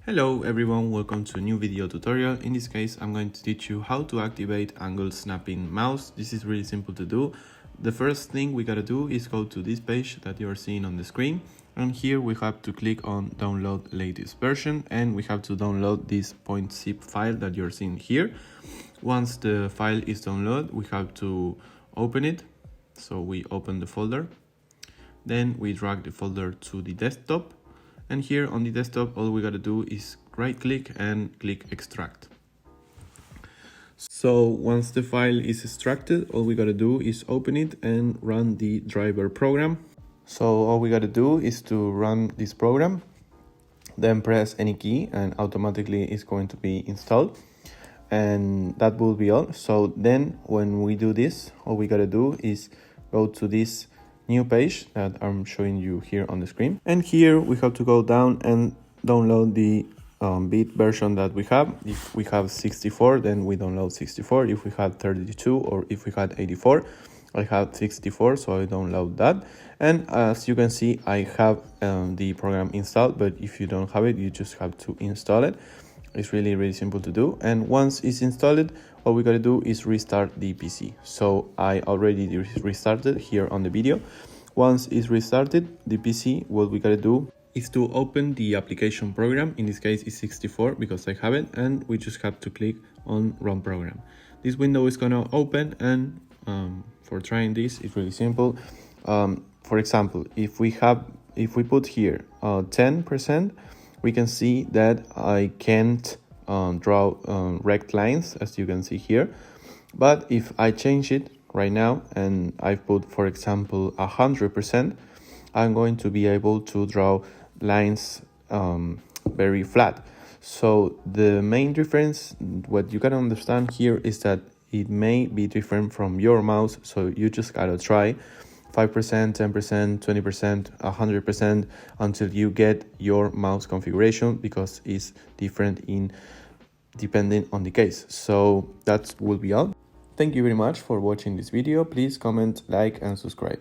Hello everyone, welcome to a new video tutorial. In this case, I'm going to teach you how to activate angle snapping mouse. This is really simple to do. The first thing we gotta do is go to this page that you're seeing on the screen. And here we have to click on download latest version and we have to download this .zip file that you're seeing here. Once the file is downloaded, we have to open it. So we open the folder. Then we drag the folder to the desktop. And here on the desktop, all we gotta do is right click and click extract. So once the file is extracted, all we gotta do is open it and run the driver program. So all we gotta do is to run this program, then press any key and automatically it's going to be installed. And that will be all. So then when we do this, all we gotta do is go to this new page that I'm showing you here on the screen. And here we have to go down and download the bit version that we have. If we have 64, then we download 64. If we had 32 or if we had 84, I have 64, so I download that. And as you can see, I have the program installed, but if you don't have it, you just have to install it. It's really simple to do. And once it's installed, all we gotta do is restart the PC. So I already restarted here on the video. Once it's restarted, the PC, what we gotta do is to open the application program. In this case, it's 64 because I have it, and we just have to click on run program. This window is gonna open, and for trying this, it's really simple. For example, if we put here 10%, we can see that I can't draw rect lines, as you can see here. But if I change it right now and I put, for example, 100%, I'm going to be able to draw lines very flat. So the main difference, what you gotta understand here, is that it may be different from your mouse. So you just gotta try 5%, 10%, 20%, 100% until you get your mouse configuration, because it's different depending on the case. So that will be all. Thank you very much for watching this video. Please comment, like and subscribe.